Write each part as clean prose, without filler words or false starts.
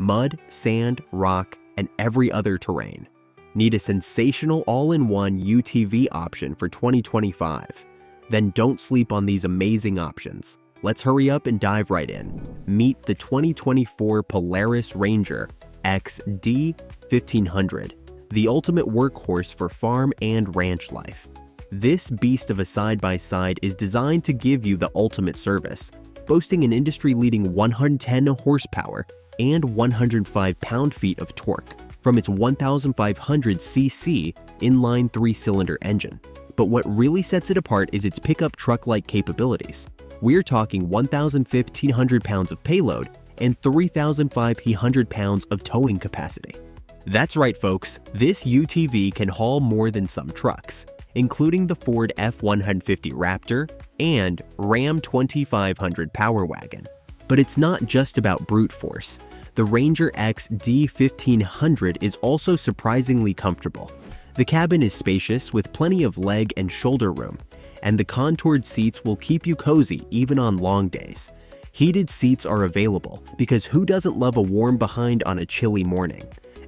mud, sand, rock, and every other terrain. Need a sensational all-in-one UTV option for 2025? Then don't sleep on these amazing options. Let's hurry up and dive right in. Meet the 2024 Polaris Ranger XD 1500, the ultimate workhorse for farm and ranch life. This beast of a side-by-side is designed to give you the ultimate service, boasting an industry-leading 110 horsepower and 105 pound-feet of torque from its 1,500cc inline 3-cylinder engine. But what really sets it apart is its pickup truck-like capabilities. We're talking 1,500 pounds of payload and 3,500 pounds of towing capacity. That's right, folks, this UTV can haul more than some trucks, including the Ford F-150 Raptor and Ram 2500 Power Wagon. But it's not just about brute force. The Ranger XD 1500 is also surprisingly comfortable. The cabin is spacious with plenty of leg and shoulder room, and the contoured seats will keep you cozy even on long days. Heated seats are available because who doesn't love a warm behind on a chilly morning?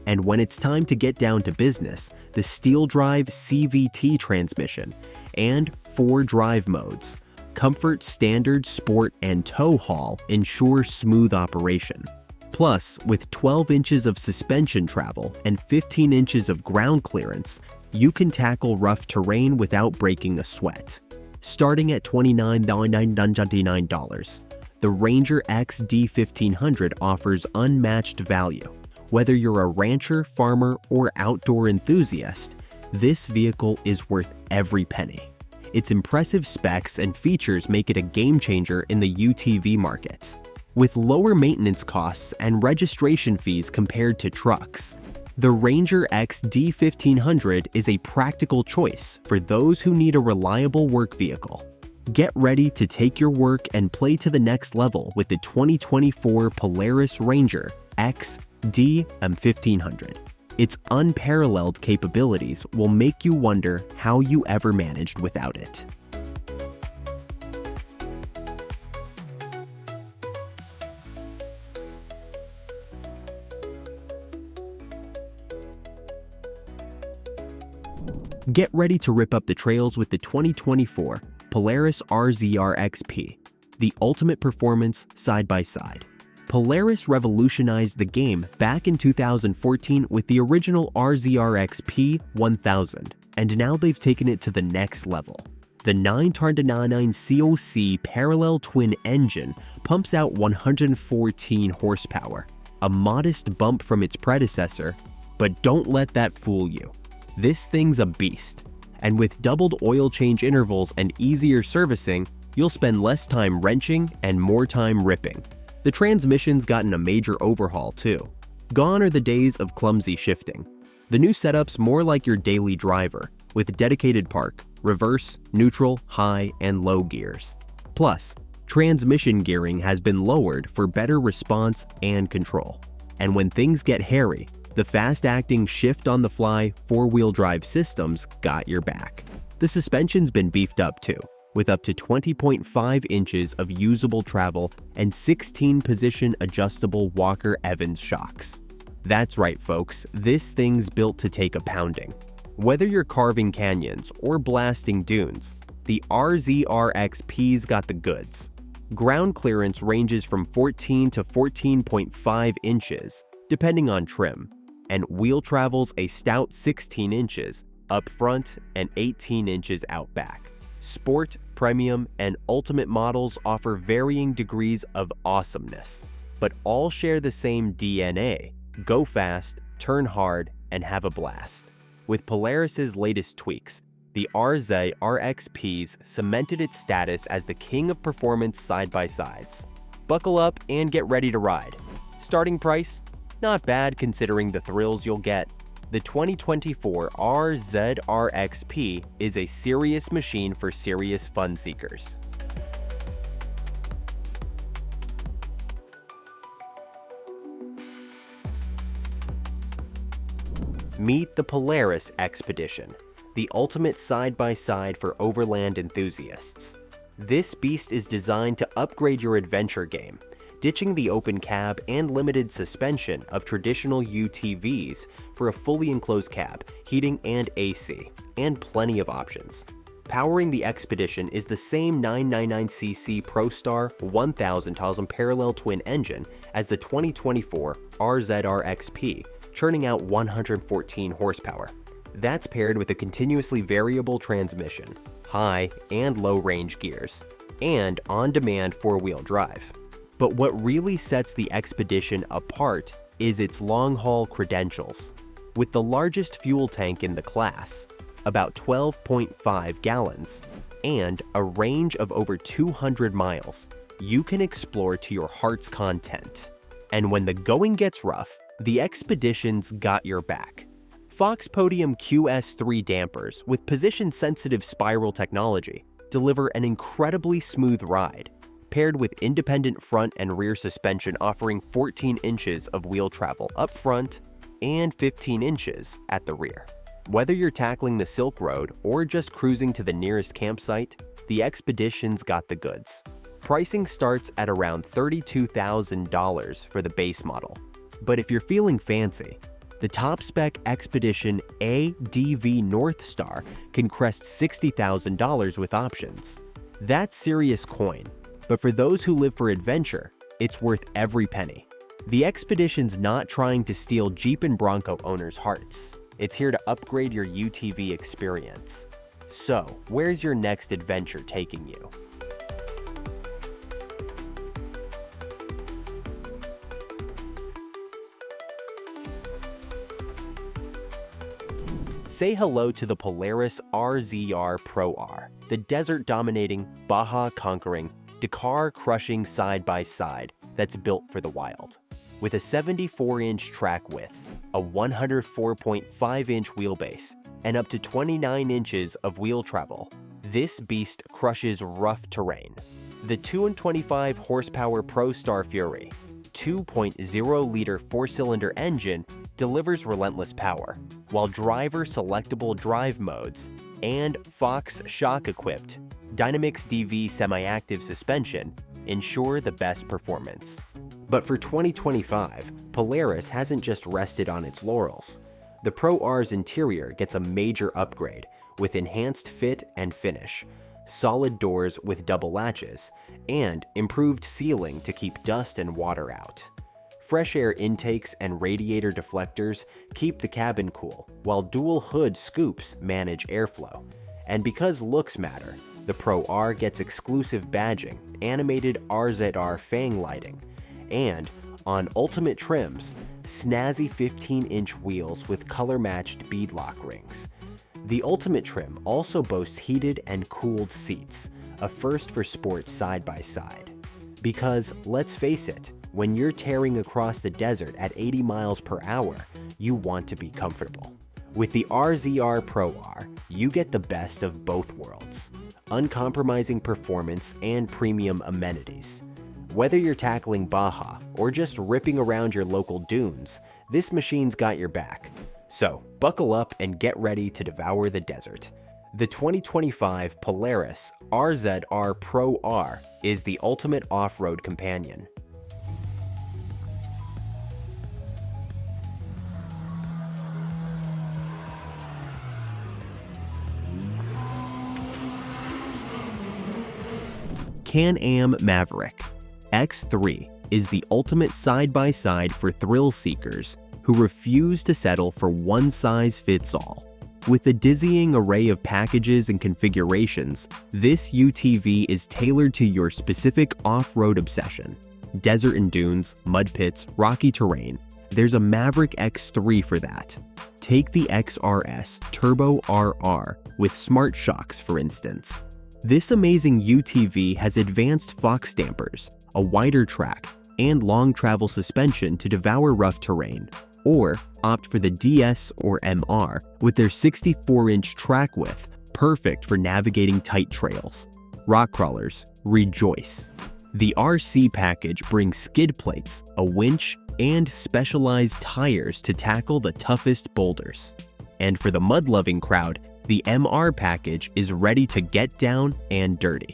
And when it's time to get down to business, the steel drive CVT transmission and 4 drive modes, Comfort, Standard, Sport, and Tow Haul ensure smooth operation. Plus, with 12 inches of suspension travel and 15 inches of ground clearance, you can tackle rough terrain without breaking a sweat. Starting at $29,999, the Ranger XD 1500 offers unmatched value. Whether you're a rancher, farmer, or outdoor enthusiast, this vehicle is worth every penny. Its impressive specs and features make it a game changer in the UTV market. With lower maintenance costs and registration fees compared to trucks, the Ranger XD 1500 is a practical choice for those who need a reliable work vehicle. Get ready to take your work and play to the next level with the 2024 Polaris Ranger XD 1500. Its unparalleled capabilities will make you wonder how you ever managed without it. Get ready to rip up the trails with the 2024 Polaris RZR XP, the ultimate performance side-by-side. Polaris revolutionized the game back in 2014 with the original RZR XP 1000, and now they've taken it to the next level. The 999 COC parallel twin engine pumps out 114 horsepower, a modest bump from its predecessor, but don't let that fool you. This thing's a beast, and with doubled oil change intervals and easier servicing, you'll spend less time wrenching and more time ripping. The transmission's gotten a major overhaul too. Gone are the days of clumsy shifting. The new setup's more like your daily driver, with dedicated park, reverse, neutral, high, and low gears. Plus, transmission gearing has been lowered for better response and control. And when things get hairy, the fast-acting shift-on-the-fly four-wheel drive systems got your back. The suspension's been beefed up too, with up to 20.5 inches of usable travel and 16-position adjustable Walker Evans shocks. That's right, folks, this thing's built to take a pounding. Whether you're carving canyons or blasting dunes, the RZR XP's got the goods. Ground clearance ranges from 14 to 14.5 inches, depending on trim, and wheel travel's a stout 16 inches up front and 18 inches out back. Sport, Premium, and Ultimate models offer varying degrees of awesomeness, but all share the same DNA: go fast, turn hard, and have a blast. With Polaris's latest tweaks, the RZR XP's cemented its status as the king of performance side-by-sides. Buckle up and get ready to ride. Starting price? Not bad considering the thrills you'll get. The 2024 RZR XP is a serious machine for serious fun seekers. Meet the Polaris Expedition, the ultimate side-by-side for overland enthusiasts. This beast is designed to upgrade your adventure game, ditching the open cab and limited suspension of traditional UTVs for a fully enclosed cab, heating and AC, and plenty of options. Powering the Expedition is the same 999cc ProStar 1000 parallel twin engine as the 2024 RZR XP, churning out 114 horsepower. That's paired with a continuously variable transmission, high and low range gears, and on-demand four-wheel drive. But what really sets the Expedition apart is its long-haul credentials. With the largest fuel tank in the class, about 12.5 gallons, and a range of over 200 miles, you can explore to your heart's content. And when the going gets rough, the Expedition's got your back. Fox Podium QS3 dampers with position-sensitive spiral technology deliver an incredibly smooth ride, paired with independent front and rear suspension offering 14 inches of wheel travel up front and 15 inches at the rear. Whether you're tackling the Silk Road or just cruising to the nearest campsite, the Expedition's got the goods. Pricing starts at around $32,000 for the base model. But if you're feeling fancy, the top-spec Expedition ADV Northstar can crest $60,000 with options. That's serious coin, but for those who live for adventure, it's worth every penny. The Expedition's not trying to steal Jeep and Bronco owners' hearts. It's here to upgrade your UTV experience. So, where's your next adventure taking you? Say hello to the Polaris RZR Pro R, the desert-dominating, Baja-conquering, Dakar-crushing side-by-side that's built for the wild. With a 74-inch track width, a 104.5-inch wheelbase, and up to 29 inches of wheel travel, this beast crushes rough terrain. The 225 horsepower ProStar Fury 2.0-liter four-cylinder engine delivers relentless power, while driver-selectable drive modes and Fox shock-equipped Dynamix DV semi-active suspension ensure the best performance. But for 2025, Polaris hasn't just rested on its laurels. The Pro R's interior gets a major upgrade with enhanced fit and finish, solid doors with double latches, and improved sealing to keep dust and water out. Fresh air intakes and radiator deflectors keep the cabin cool, while dual hood scoops manage airflow. And because looks matter, the Pro R gets exclusive badging, animated RZR fang lighting, and, on ultimate trims, snazzy 15-inch wheels with color-matched beadlock rings. The ultimate trim also boasts heated and cooled seats, a first for sports side-by-side. Because, let's face it, when you're tearing across the desert at 80 miles per hour, you want to be comfortable. With the RZR Pro R, you get the best of both worlds: uncompromising performance and premium amenities. Whether you're tackling Baja or just ripping around your local dunes, this machine's got your back. So, buckle up and get ready to devour the desert. The 2025 Polaris RZR Pro R is the ultimate off-road companion. Can-Am Maverick X3 is the ultimate side-by-side for thrill seekers who refuse to settle for one-size-fits-all. With a dizzying array of packages and configurations, this UTV is tailored to your specific off-road obsession. Desert and dunes, mud pits, rocky terrain. There's a Maverick X3 for that. Take the XRS Turbo RR with smart shocks, for instance. This amazing UTV has advanced Fox dampers, a wider track, and long travel suspension to devour rough terrain. Or opt for the DS or MR with their 64-inch track width, perfect for navigating tight trails. Rock crawlers, rejoice. The RC package brings skid plates, a winch, and specialized tires to tackle the toughest boulders. And for the mud-loving crowd, the MR package is ready to get down and dirty.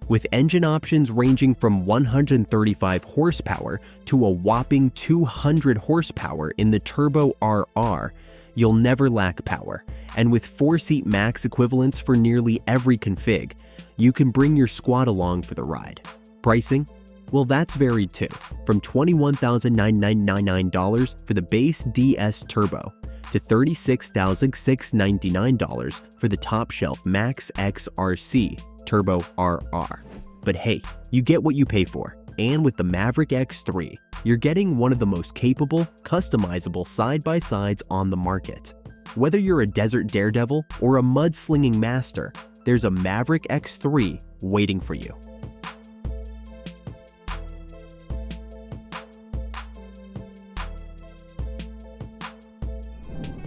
With engine options ranging from 135 horsepower to a whopping 200 horsepower in the Turbo RR, you'll never lack power. And with 4-seat max equivalents for nearly every config, you can bring your squad along for the ride. Pricing? Well, that's varied too, from $21,999 for the base DS Turbo to $36,699 for the top-shelf Max X RC Turbo RR. But hey, you get what you pay for, and with the Maverick X3, you're getting one of the most capable, customizable side-by-sides on the market. Whether you're a desert daredevil or a mudslinging master, there's a Maverick X3 waiting for you.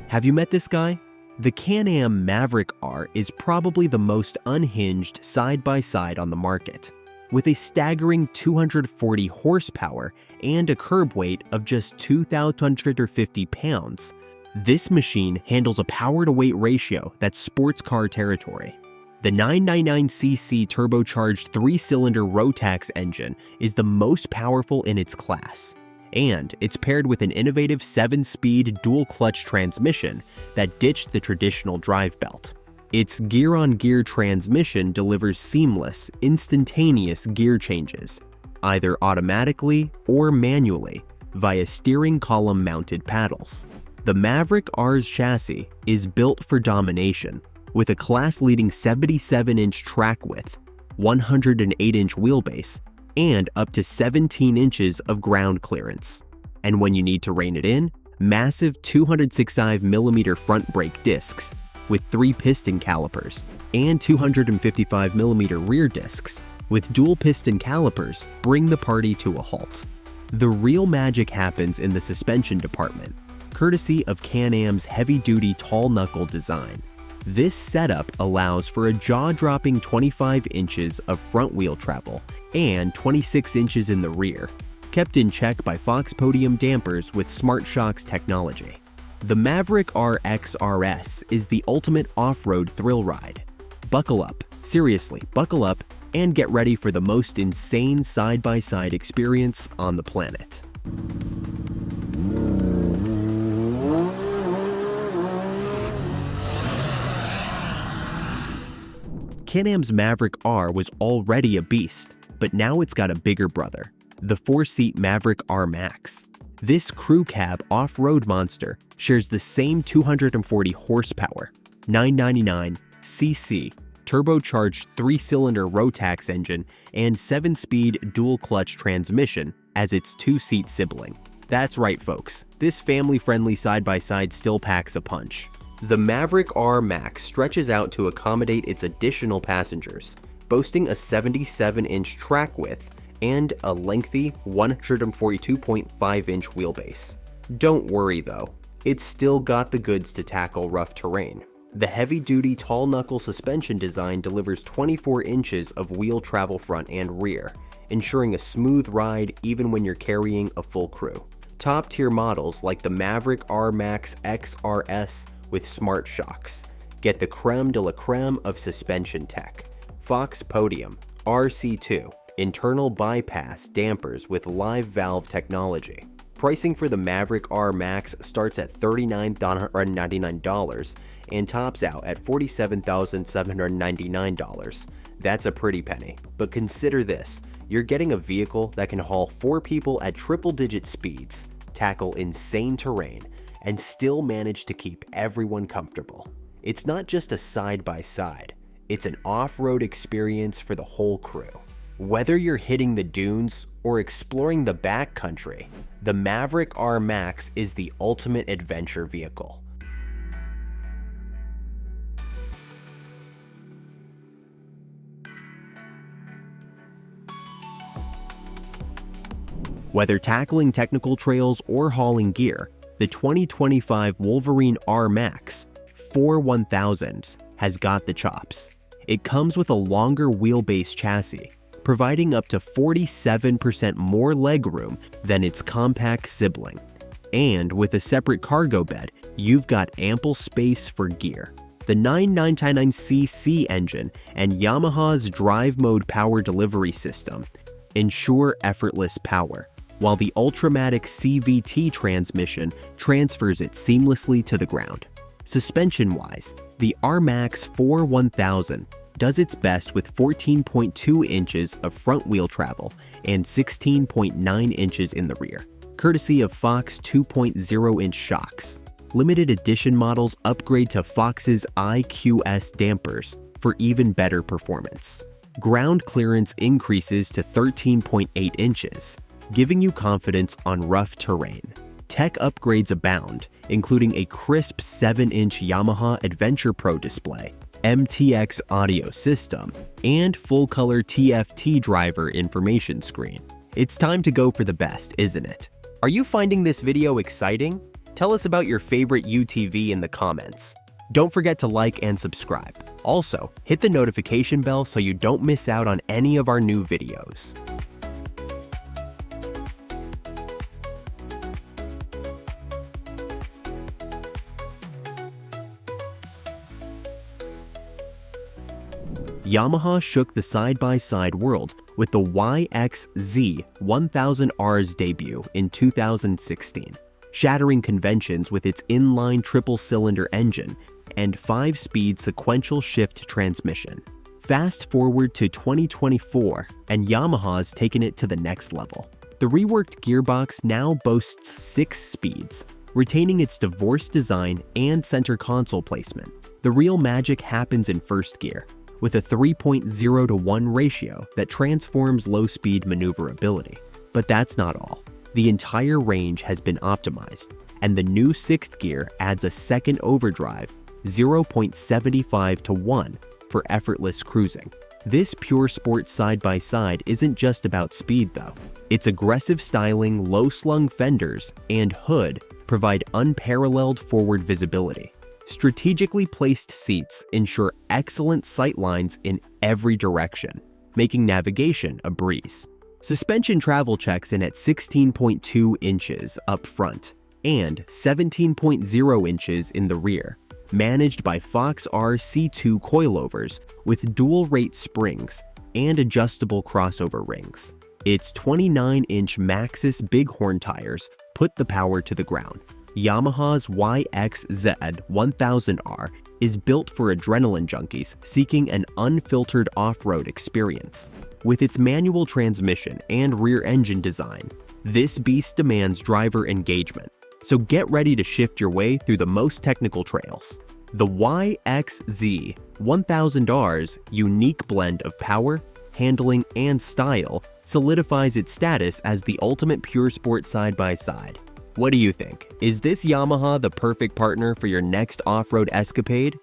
Have you met this guy? The Can-Am Maverick R is probably the most unhinged side-by-side on the market. With a staggering 240 horsepower and a curb weight of just 2,250 pounds, this machine handles a power-to-weight ratio that's sports car territory. The 999cc turbocharged 3-cylinder Rotax engine is the most powerful in its class, and it's paired with an innovative 7-speed dual-clutch transmission that ditched the traditional drive belt. Its gear-on-gear transmission delivers seamless, instantaneous gear changes, either automatically or manually, via steering column-mounted paddles. The Maverick R's chassis is built for domination, with a class-leading 77-inch track width, 108-inch wheelbase, and up to 17 inches of ground clearance. And when you need to rein it in, massive 265mm front brake discs with 3 piston calipers and 255mm rear discs with dual piston calipers bring the party to a halt. The real magic happens in the suspension department, courtesy of Can-Am's heavy-duty tall-knuckle design. This setup allows for a jaw-dropping 25 inches of front wheel travel and 26 inches in the rear, kept in check by Fox Podium dampers with Smart Shocks technology. The Maverick RXRS is the ultimate off-road thrill ride. Buckle up, seriously, buckle up, and get ready for the most insane side-by-side experience on the planet. Can-Am's Maverick R was already a beast, but now it's got a bigger brother, the 4-seat Maverick RMAX. This crew cab off-road monster shares the same 240 horsepower, 999cc, turbocharged 3-cylinder Rotax engine and 7-speed dual-clutch transmission as its 2-seat sibling. That's right, folks, this family-friendly side-by-side still packs a punch. The Maverick RMAX stretches out to accommodate its additional passengers, boasting a 77-inch track width and a lengthy 142.5-inch wheelbase. Don't worry though, it's still got the goods to tackle rough terrain. The heavy-duty tall-knuckle suspension design delivers 24 inches of wheel travel front and rear, ensuring a smooth ride even when you're carrying a full crew. Top-tier models like the Maverick RMAX XRS with Smart Shocks get the creme de la creme of suspension tech. Fox Podium RC2 internal bypass dampers with live valve technology. Pricing for the Maverick RMAX starts at $39,999 and tops out at $47,799. That's a pretty penny, but consider this, you're getting a vehicle that can haul 4 people at triple-digit speeds, tackle insane terrain, and still manage to keep everyone comfortable. It's not just a side-by-side, it's an off-road experience for the whole crew. Whether you're hitting the dunes or exploring the backcountry, the Maverick RMAX is the ultimate adventure vehicle. Whether tackling technical trails or hauling gear, the 2025 Wolverine RMAX4 1000s has got the chops. It comes with a longer wheelbase chassis, providing up to 47% more legroom than its compact sibling. And with a separate cargo bed, you've got ample space for gear. The 9999cc engine and Yamaha's drive mode power delivery system ensure effortless power, while the Ultramatic CVT transmission transfers it seamlessly to the ground. Suspension-wise, the RMAX4 1000 does its best with 14.2 inches of front wheel travel and 16.9 inches in the rear, courtesy of Fox 2.0-inch shocks. Limited edition models upgrade to Fox's IQS dampers for even better performance. Ground clearance increases to 13.8 inches, giving you confidence on rough terrain. Tech upgrades abound, including a crisp 7-inch Yamaha Adventure Pro display, MTX audio system, and full-color TFT driver information screen. It's time to go for the best, isn't it? Are you finding this video exciting? Tell us about your favorite UTV in the comments. Don't forget to like and subscribe. Also, hit the notification bell so you don't miss out on any of our new videos. Yamaha shook the side-by-side world with the YXZ 1000R's debut in 2016, shattering conventions with its inline triple-cylinder engine and 5-speed sequential shift transmission. Fast forward to 2024, and Yamaha's taken it to the next level. The reworked gearbox now boasts 6 speeds, retaining its divorced design and center console placement. The real magic happens in first gear, with a 3.0 to 1 ratio that transforms low-speed maneuverability. But that's not all. The entire range has been optimized, and the new 6th gear adds a second overdrive, 0.75 to 1, for effortless cruising. This pure sport side-by-side isn't just about speed though. Its aggressive styling, low-slung fenders, and hood provide unparalleled forward visibility. Strategically placed seats ensure excellent sightlines in every direction, making navigation a breeze. Suspension travel checks in at 16.2 inches up front and 17.0 inches in the rear, managed by Fox RC2 coilovers with dual-rate springs and adjustable crossover rings. Its 29-inch Maxxis Bighorn tires put the power to the ground. Yamaha's YXZ 1000R is built for adrenaline junkies seeking an unfiltered off-road experience. With its manual transmission and rear engine design, this beast demands driver engagement, so get ready to shift your way through the most technical trails. The YXZ 1000R's unique blend of power, handling, and style solidifies its status as the ultimate pure sport side-by-side. What do you think? Is this Yamaha the perfect partner for your next off-road escapade?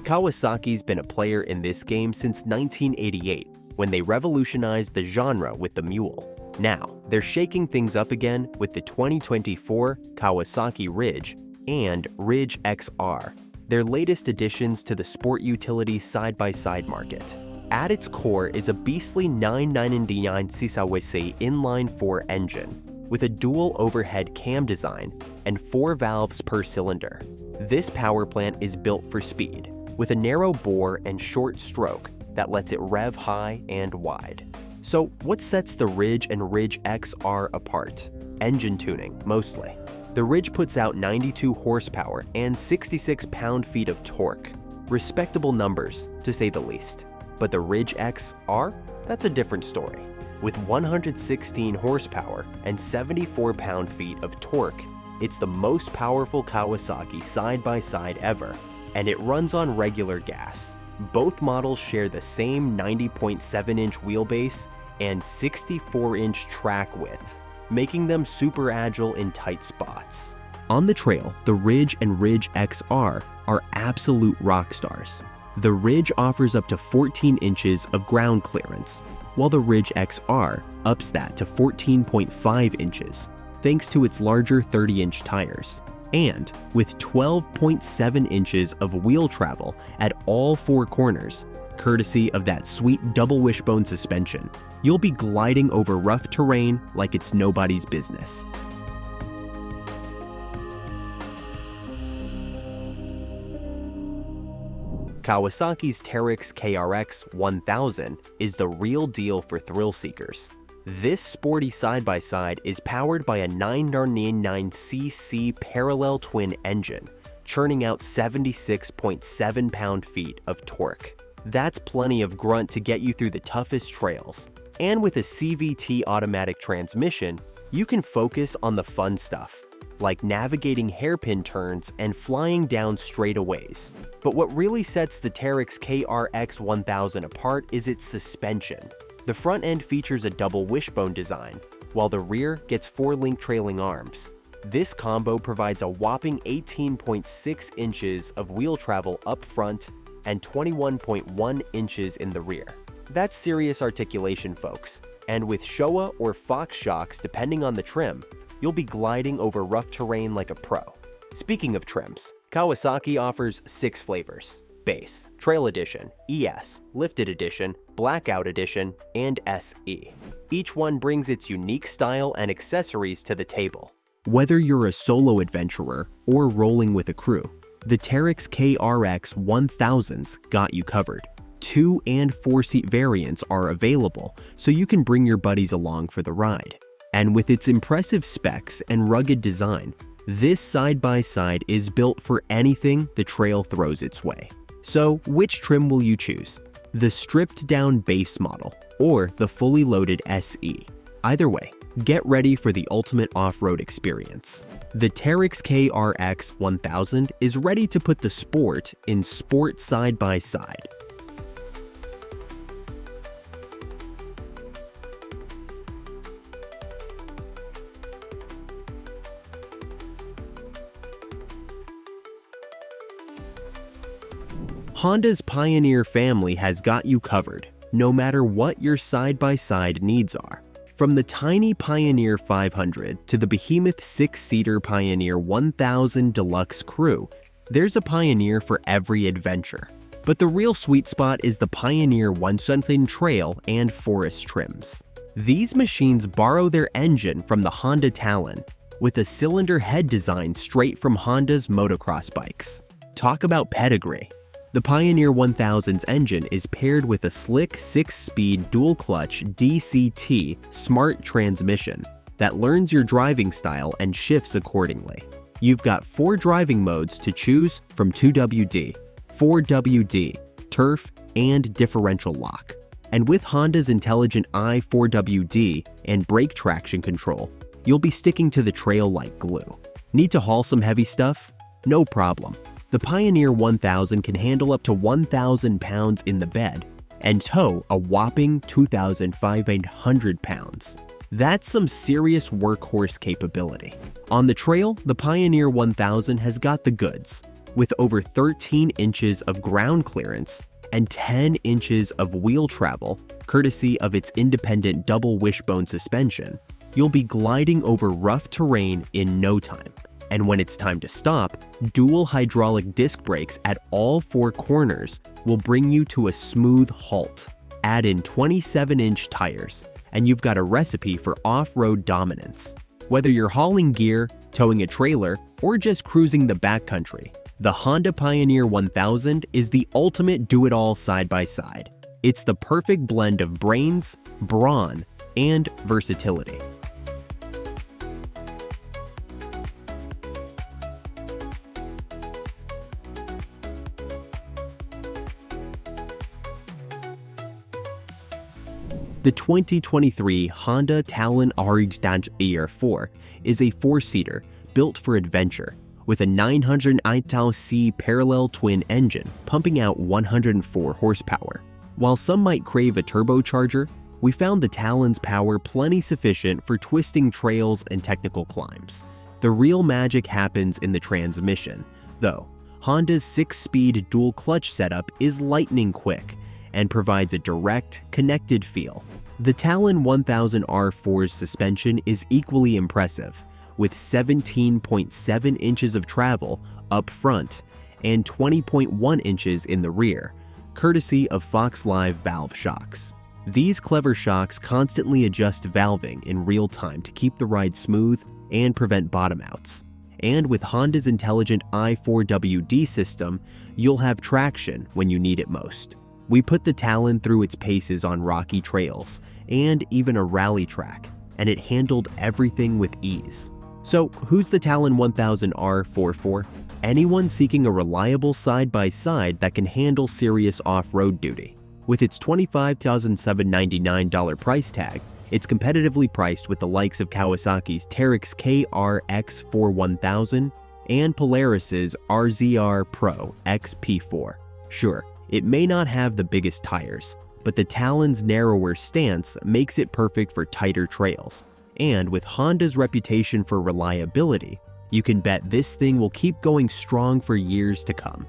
Kawasaki's been a player in this game since 1988, when they revolutionized the genre with the Mule. Now, they're shaking things up again with the 2024 Kawasaki Ridge and Ridge XR, their latest additions to the sport utility side-by-side market. At its core is a beastly 999cc inline-4 engine with a dual overhead cam design and 4 valves per cylinder. This power plant is built for speed, with a narrow bore and short stroke that lets it rev high and wide. So what sets the Ridge and Ridge XR apart? Engine tuning, mostly. The Ridge puts out 92 horsepower and 66 pound-feet of torque. Respectable numbers, to say the least. But the Ridge XR? That's a different story. With 116 horsepower and 74 pound-feet of torque, it's the most powerful Kawasaki side-by-side ever, and it runs on regular gas. Both models share the same 90.7-inch wheelbase and 64-inch track width, making them super agile in tight spots. On the trail, the Ridge and Ridge XR are absolute rock stars. The Ridge offers up to 14 inches of ground clearance, while the Ridge XR ups that to 14.5 inches, thanks to its larger 30-inch tires. And with 12.7 inches of wheel travel at all four corners, courtesy of that sweet double wishbone suspension, you'll be gliding over rough terrain like it's nobody's business. Kawasaki's Teryx KRX 1000 is the real deal for thrill seekers. This sporty side-by-side is powered by a 999cc parallel twin engine, churning out 76.7 pound-feet of torque. That's plenty of grunt to get you through the toughest trails. And with a CVT automatic transmission, you can focus on the fun stuff, like navigating hairpin turns and flying down straightaways. But what really sets the Teryx KRX 1000 apart is its suspension. The front end features a double wishbone design, while the rear gets 4-link trailing arms. This combo provides a whopping 18.6 inches of wheel travel up front and 21.1 inches in the rear. That's serious articulation, folks. And with Showa or Fox shocks depending on the trim, you'll be gliding over rough terrain like a pro. Speaking of trims, Kawasaki offers 6 flavors: Base, Trail Edition, ES, Lifted Edition, Blackout Edition, and SE. Each one brings its unique style and accessories to the table. Whether you're a solo adventurer or rolling with a crew, the Teryx KRX 1000's got you covered. 2- and 4-seat variants are available, so you can bring your buddies along for the ride. And with its impressive specs and rugged design, this side-by-side is built for anything the trail throws its way. So which trim will you choose? The stripped-down base model or the fully loaded SE? Either way, get ready for the ultimate off-road experience. The Teryx KRX 1000 is ready to put the sport in sport side-by-side. Honda's Pioneer family has got you covered, no matter what your side-by-side needs are. From the tiny Pioneer 500 to the behemoth 6-seater Pioneer 1000 Deluxe Crew, there's a Pioneer for every adventure. But the real sweet spot is the Pioneer 1-something trail and forest trims. These machines borrow their engine from the Honda Talon, with a cylinder head design straight from Honda's motocross bikes. Talk about pedigree. The Pioneer 1000's engine is paired with a slick 6-speed dual-clutch DCT smart transmission that learns your driving style and shifts accordingly. You've got 4 driving modes to choose from: 2WD, 4WD, turf, and differential lock. And with Honda's intelligent i4WD and brake traction control, you'll be sticking to the trail like glue. Need to haul some heavy stuff? No problem. The Pioneer 1000 can handle up to 1,000 pounds in the bed and tow a whopping 2,500 pounds. That's some serious workhorse capability. On the trail, the Pioneer 1000 has got the goods. With over 13 inches of ground clearance and 10 inches of wheel travel, courtesy of its independent double wishbone suspension, you'll be gliding over rough terrain in no time. And when it's time to stop, dual hydraulic disc brakes at all 4 corners will bring you to a smooth halt. Add in 27-inch tires, and you've got a recipe for off-road dominance. Whether you're hauling gear, towing a trailer, or just cruising the backcountry, the Honda Pioneer 1000 is the ultimate do-it-all side-by-side. It's the perfect blend of brains, brawn, and versatility. The 2023 Honda Talon RX-4 is a 4-seater built for adventure with a 908cc parallel twin engine pumping out 104 horsepower. While some might crave a turbocharger, we found the Talon's power plenty sufficient for twisting trails and technical climbs. The real magic happens in the transmission, though. Honda's 6-speed dual clutch setup is lightning quick and provides a direct, connected feel. The Talon 1000 R4's suspension is equally impressive, with 17.7 inches of travel up front and 20.1 inches in the rear, courtesy of Fox Live valve shocks. These clever shocks constantly adjust valving in real time to keep the ride smooth and prevent bottom outs. And with Honda's intelligent i4WD system, you'll have traction when you need it most. We put the Talon through its paces on rocky trails and even a rally track, and it handled everything with ease. So who's the Talon 1000R4 for? Anyone seeking a reliable side-by-side that can handle serious off-road duty. With its $25,799 price tag, it's competitively priced with the likes of Kawasaki's Teryx KRX4 1000 and Polaris's RZR Pro XP4. Sure, it may not have the biggest tires, but the Talon's narrower stance makes it perfect for tighter trails. And with Honda's reputation for reliability, you can bet this thing will keep going strong for years to come.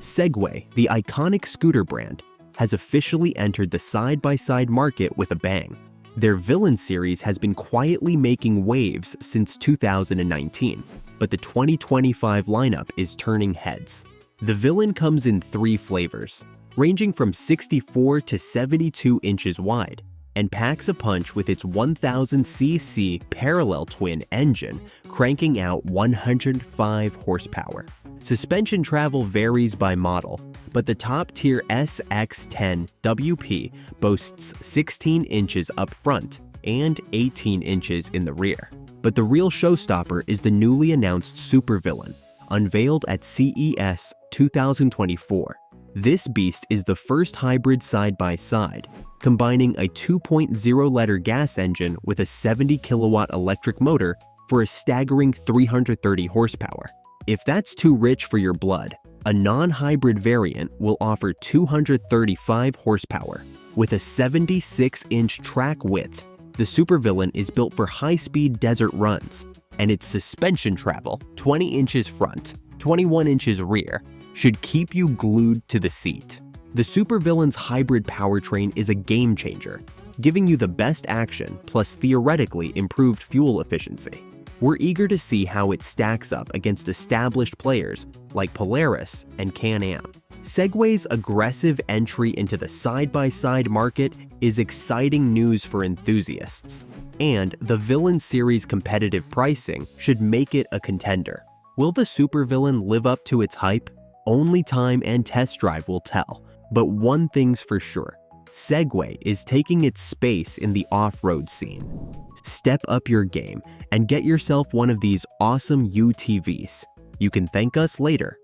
Segway, the iconic scooter brand, has officially entered the side-by-side market with a bang. Their Villain series has been quietly making waves since 2019, but the 2025 lineup is turning heads. The Villain comes in 3 flavors, ranging from 64 to 72 inches wide, and packs a punch with its 1000cc parallel twin engine, cranking out 105 horsepower. Suspension travel varies by model, but the top-tier SX10 WP boasts 16 inches up front and 18 inches in the rear. But the real showstopper is the newly announced Super Villain, unveiled at CES 2024. This beast is the first hybrid side-by-side, combining a 2.0-liter gas engine with a 70-kilowatt electric motor for a staggering 330 horsepower. If that's too rich for your blood, a non-hybrid variant will offer 235 horsepower. With a 76-inch track width, the Super Villain is built for high-speed desert runs, and its suspension travel, 20 inches front, 21 inches rear, should keep you glued to the seat. The Super Villain's hybrid powertrain is a game changer, giving you the best action plus theoretically improved fuel efficiency. We're eager to see how it stacks up against established players like Polaris and Can-Am. Segway's aggressive entry into the side-by-side market is exciting news for enthusiasts, and the Villain series' competitive pricing should make it a contender. Will the Super Villain live up to its hype? Only time and test drive will tell, but one thing's for sure. Segway is taking its space in the off-road scene. Step up your game and get yourself one of these awesome UTVs. You can thank us later.